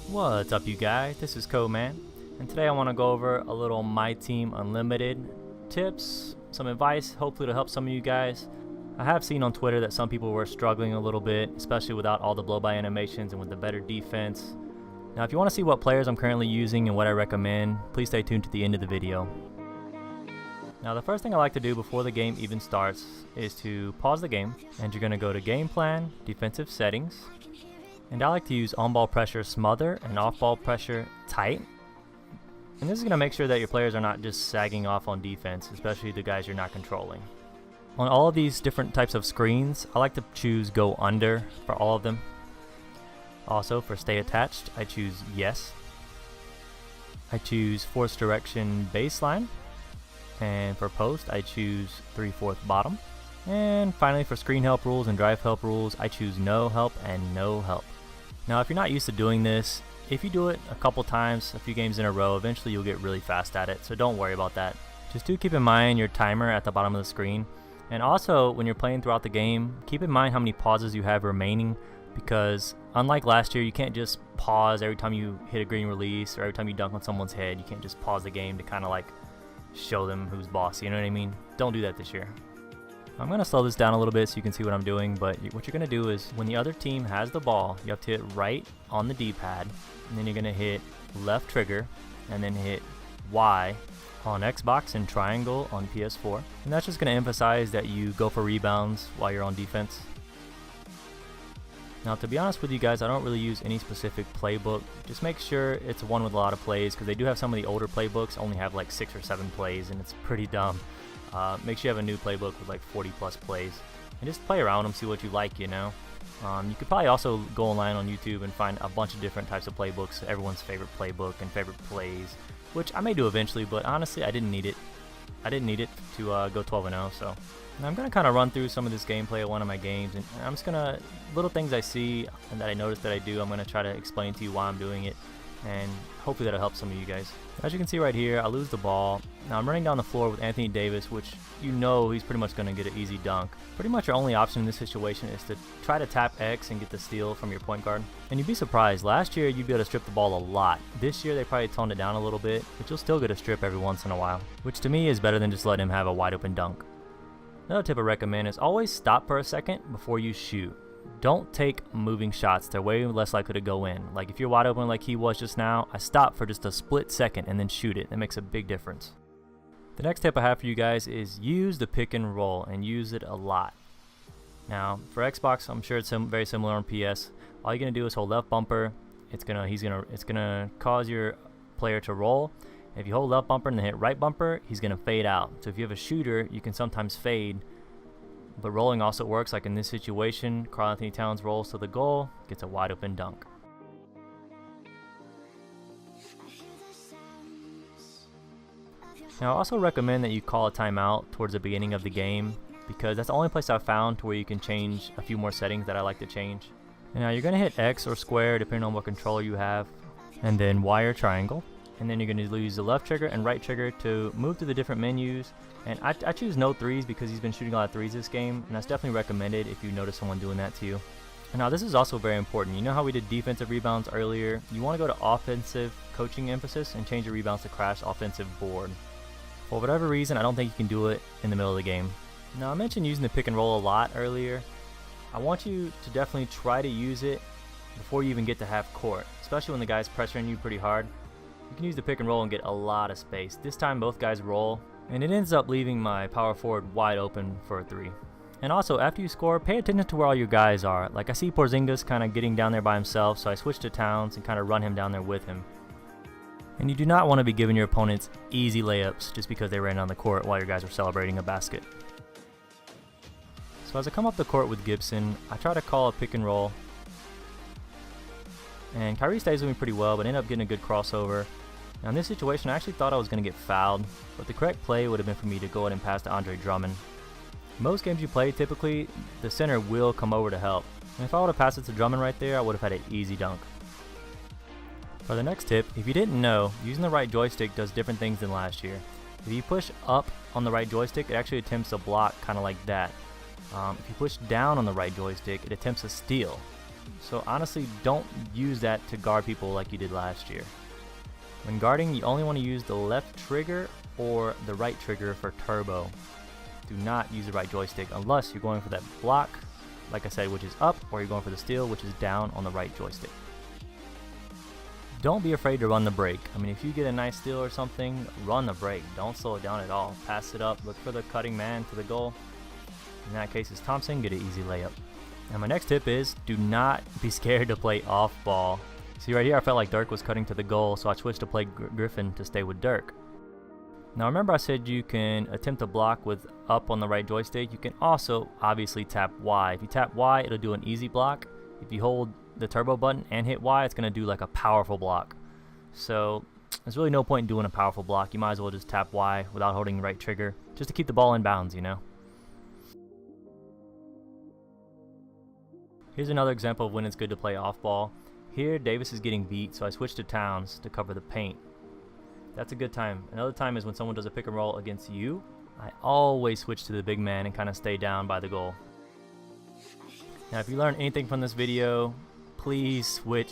What's up, you guys? This is Man, and today I want to go over a little MyTEAM Unlimited tips, some advice, hopefully to help some of you guys. I have seen on Twitter that some people were struggling a little bit, especially without all the blow-by animations and with the better defense. Now, if you want to see what players I'm currently using and what I recommend, please stay tuned to the end of the video. Now, the first thing I like to do before the game even starts is to pause the game, and you're going to go to Game Plan, Defensive Settings, and I like to use on-ball pressure smother and off-ball pressure tight. And this is going to make sure that your players are not just sagging off on defense, especially the guys you're not controlling. On all of these different types of screens, I like to choose go under for all of them. Also, for stay attached, I choose yes. I choose force direction baseline. And for post, I choose 3/4 bottom. And finally, for screen help rules and drive help rules, I choose no help and no help. Now, if you're not used to doing this, if you do it a couple times, a few games in a row, eventually you'll get really fast at it, so don't worry about that. Just do keep in mind your timer at the bottom of the screen. And also, when you're playing throughout the game, keep in mind how many pauses you have remaining, because unlike last year, you can't just pause every time you hit a green release or every time you dunk on someone's head. You can't just pause the game to kind of like show them who's boss, you know what I mean? Don't do that this year. I'm going to slow this down a little bit so you can see what I'm doing, but what you're going to do is when the other team has the ball, you have to hit right on the D-pad, and then you're going to hit left trigger, and then hit Y on Xbox and triangle on PS4. And that's just going to emphasize that you go for rebounds while you're on defense. Now, to be honest with you guys, I don't really use any specific playbook. Just make sure it's one with a lot of plays, because they do have some of the older playbooks only have like 6 or 7 plays, and it's pretty dumb. Make sure you have a new playbook with like 40 plus plays, and just play around them, see what you like, you know. You could probably also go online on YouTube and find a bunch of different types of playbooks, everyone's favorite playbook and favorite plays, which I may do eventually, but honestly I didn't need it. I didn't need it to go 12-0, so. And I'm going to kind of run through some of this gameplay of one of my games, and I'm just going to, little things I see and that I notice that I do, I'm going to try to explain to you why I'm doing it, and hopefully that'll help some of you guys. As you can see right here, I lose the ball. Now I'm running down the floor with Anthony Davis, which you know he's pretty much going to get an easy dunk. Pretty much your only option in this situation is to try to tap X and get the steal from your point guard. And you'd be surprised, last year you'd be able to strip the ball a lot. This year they probably toned it down a little bit, but you'll still get a strip every once in a while, which to me is better than just letting him have a wide open dunk. Another tip I recommend is always stop for a second before you shoot. Don't take moving shots, they're way less likely to go in. Like if you're wide open like he was just now, I stop for just a split second and then shoot it. That makes a big difference. The next tip I have for you guys is use the pick and roll, and use it a lot. Now for Xbox, I'm sure it's very similar on PS. All you're gonna do is hold left bumper. It's gonna cause your player to roll. If you hold left bumper and then hit right bumper, he's gonna fade out. So if you have a shooter, you can sometimes fade. But rolling also works, like in this situation, Karl-Anthony Towns rolls to the goal, gets a wide open dunk. Now I also recommend that you call a timeout towards the beginning of the game, because that's the only place I've found to where you can change a few more settings that I like to change. And now you're going to hit X or square depending on what controller you have, and then Y or triangle. And then you're going to use the left trigger and right trigger to move to the different menus. And I choose no threes because he's been shooting a lot of threes this game, and that's definitely recommended if you notice someone doing that to you. And now this is also very important. You know how we did defensive rebounds earlier? You want to go to offensive coaching emphasis and change your rebounds to crash offensive board. For whatever reason, I don't think you can do it in the middle of the game. Now I mentioned using the pick and roll a lot earlier. I want you to definitely try to use it before you even get to half court, especially when the guy's pressuring you pretty hard. You can use the pick and roll and get a lot of space. This time both guys roll, and it ends up leaving my power forward wide open for a 3. And also, after you score, pay attention to where all your guys are. Like I see Porzingis kind of getting down there by himself, so I switch to Towns and kind of run him down there with him. And you do not want to be giving your opponents easy layups just because they ran down the court while your guys were celebrating a basket. So as I come up the court with Gibson, I try to call a pick and roll. And Kyrie stays with me pretty well, but ended up getting a good crossover. Now in this situation, I actually thought I was going to get fouled, but the correct play would have been for me to go ahead and pass to Andre Drummond. Most games you play, typically, the center will come over to help. And if I would have passed it to Drummond right there, I would have had an easy dunk. For the next tip, if you didn't know, using the right joystick does different things than last year. If you push up on the right joystick, it actually attempts a block kind of like that. If you push down on the right joystick, it attempts a steal. So honestly, don't use that to guard people like you did last year. When guarding, you only want to use the left trigger or the right trigger for turbo. Do not use the right joystick unless you're going for that block, like I said, which is up, or you're going for the steal, which is down on the right joystick. Don't be afraid to run the break. I mean, if you get a nice steal or something, run the break. Don't slow it down at all. Pass it up, look for the cutting man to the goal. In that case, it's Thompson, get an easy layup. And my next tip is, do not be scared to play off ball. See right here, I felt like Dirk was cutting to the goal, so I switched to play Griffin to stay with Dirk. Now remember I said you can attempt to block with up on the right joystick. You can also obviously tap Y. If you tap Y, it'll do an easy block. If you hold the turbo button and hit Y, it's going to do like a powerful block. So there's really no point in doing a powerful block. You might as well just tap Y without holding the right trigger, just to keep the ball in bounds, you know. Here's another example of when it's good to play off ball. Here, Davis is getting beat, so I switched to Towns to cover the paint. That's a good time. Another time is when someone does a pick and roll against you. I always switch to the big man and kind of stay down by the goal. Now, if you learned anything from this video, please switch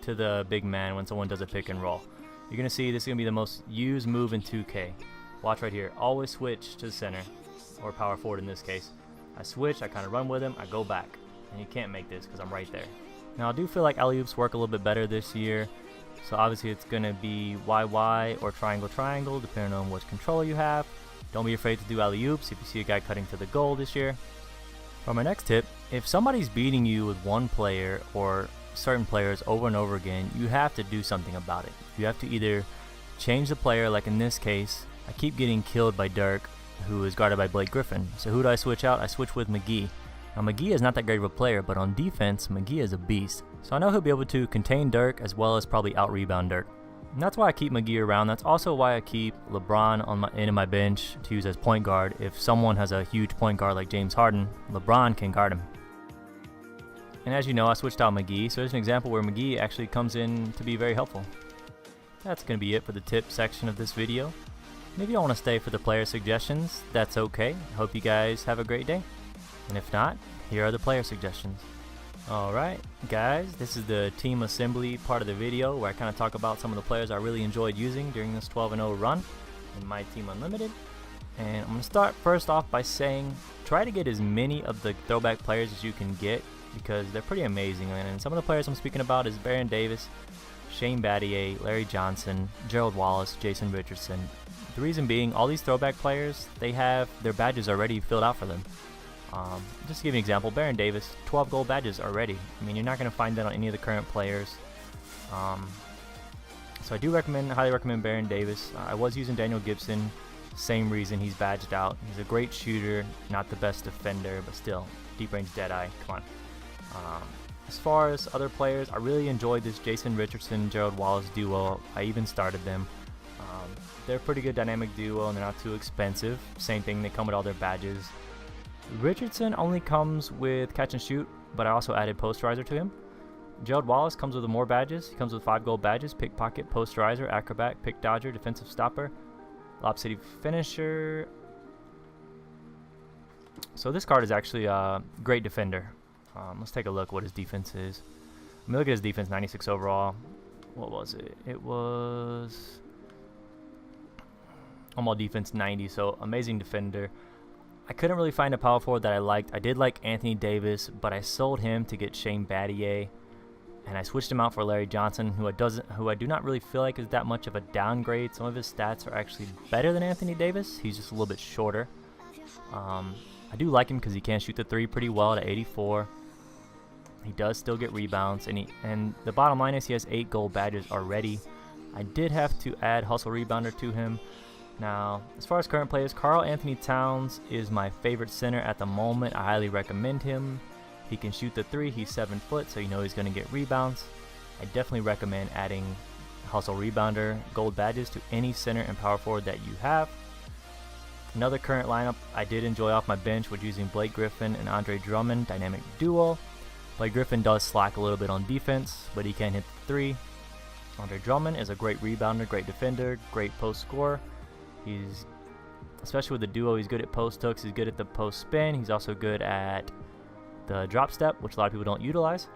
to the big man when someone does a pick and roll. You're going to see this is going to be the most used move in 2K. Watch right here. Always switch to center, or power forward in this case. I switch, I kind of run with him, I go back. And you can't make this because I'm right there. Now I do feel like alley-oops work a little bit better this year, so obviously it's going to be YY or triangle depending on which controller you have. Don't be afraid to do alley-oops if you see a guy cutting to the goal this year. For my next tip, if somebody's beating you with one player or certain players over and over again, you have to do something about it. You have to either change the player, like in this case, I keep getting killed by Dirk, who is guarded by Blake Griffin. So who do I switch out? I switch with McGee. Now McGee is not that great of a player, but on defense, McGee is a beast. So I know he'll be able to contain Dirk as well as probably out-rebound Dirk. And that's why I keep McGee around. That's also why I keep LeBron on my bench to use as point guard. If someone has a huge point guard like James Harden, LeBron can guard him. And as you know, I switched out McGee, so there's an example where McGee actually comes in to be very helpful. That's going to be it for the tip section of this video. And if you don't want to stay for the player suggestions, that's okay. I hope you guys have a great day. And if not, here are the player suggestions. Alright guys, this is the team assembly part of the video where I kind of talk about some of the players I really enjoyed using during this 12-0 run in MyTEAM Unlimited. And I'm going to start first off by saying try to get as many of the throwback players as you can get because they're pretty amazing. And some of the players I'm speaking about is Baron Davis, Shane Battier, Larry Johnson, Gerald Wallace, Jason Richardson. The reason being, all these throwback players, they have their badges already filled out for them. Just to give you an example, Baron Davis, 12 gold badges already. I mean, you're not going to find that on any of the current players. So I do highly recommend Baron Davis. I was using Daniel Gibson, same reason, he's badged out. He's a great shooter, not the best defender, but still, deep range Deadeye, come on. As far as other players, I really enjoyed this Jason Richardson, Gerald Wallace duo. I even started them. They're a pretty good dynamic duo and they're not too expensive. Same thing, they come with all their badges. Richardson only comes with catch and shoot, but I also added posterizer to him. Gerald Wallace comes with more badges. He comes with 5 gold badges: pickpocket, posterizer, acrobat, pick dodger, defensive stopper, lob city finisher. So this card is actually a great defender. Let's take a look what his defense is. Let me look at his defense, 96 overall. What was it? It was all defense 90, so amazing defender. I couldn't really find a power forward that I liked. I did like Anthony Davis, but I sold him to get Shane Battier, and I switched him out for Larry Johnson, who I do not really feel like is that much of a downgrade. Some of his stats are actually better than Anthony Davis. He's just a little bit shorter. I do like him because he can shoot the 3 pretty well at 84. He does still get rebounds, and the bottom line is he has 8 gold badges already. I did have to add hustle rebounder to him. Now, as far as current players, Karl Anthony Towns is my favorite center at the moment. I highly recommend him. He can shoot the 3, he's 7 foot, so you know he's going to get rebounds. I definitely recommend adding hustle rebounder gold badges to any center and power forward that you have. Another current lineup I did enjoy off my bench was using Blake Griffin and Andre Drummond, dynamic duo. Blake Griffin does slack a little bit on defense, but he can hit the 3. Andre Drummond is a great rebounder, great defender, great post scorer. He's, especially with the duo, he's good at post hooks, he's good at the post spin, he's also good at the drop step, which a lot of people don't utilize.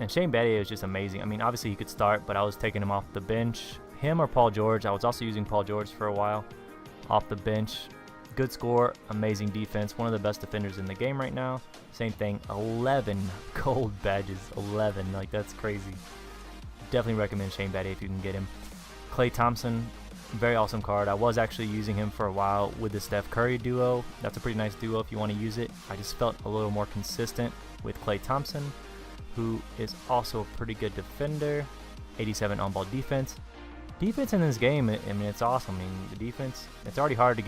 And Shane Battier is just amazing. I mean, obviously he could start, but I was taking him off the bench. Him or Paul George. I was also using Paul George for a while off the bench. Good score, amazing defense, one of the best defenders in the game right now. Same thing, 11 gold badges, 11, like that's crazy. Definitely recommend Shane Battier if you can get him. Klay Thompson, very awesome card. I was actually using him for a while with the Steph Curry duo. That's a pretty nice duo if you want to use it. I just felt a little more consistent with Klay Thompson, who is also a pretty good defender. 87 on-ball defense. Defense in this game, I mean, it's awesome. I mean, the defense, it's already hard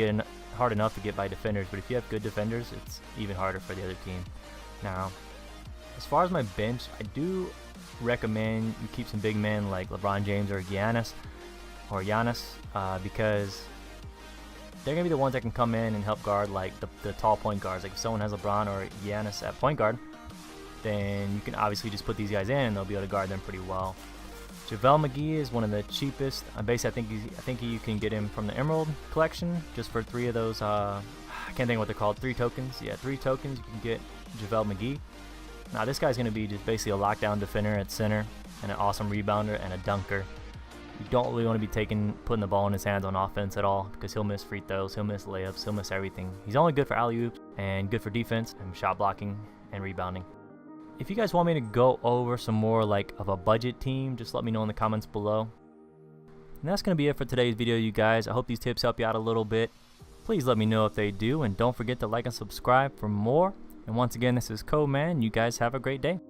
enough to get by defenders, but if you have good defenders, it's even harder for the other team. Now, as far as my bench, I do recommend you keep some big men like LeBron James or Giannis, because they're going to be the ones that can come in and help guard like the tall point guards. Like if someone has LeBron or Giannis at point guard, then you can obviously just put these guys in and they'll be able to guard them pretty well. JaVale McGee is one of the cheapest. Basically, I think you can get him from the Emerald collection just for 3 of those. I can't think of what they're called. 3 tokens. Yeah, 3 tokens. You can get JaVale McGee. Now this guy's going to be just basically a lockdown defender at center and an awesome rebounder and a dunker. You don't really want to be putting the ball in his hands on offense at all because he'll miss free throws, he'll miss layups, he'll miss everything. He's only good for alley-oops and good for defense and shot blocking and rebounding. If you guys want me to go over some more like of a budget team, just let me know in the comments below. And that's going to be it for today's video, you guys. I hope these tips help you out a little bit. Please let me know if they do, and don't forget to like and subscribe for more. And once again, this is Coleman. You guys have a great day.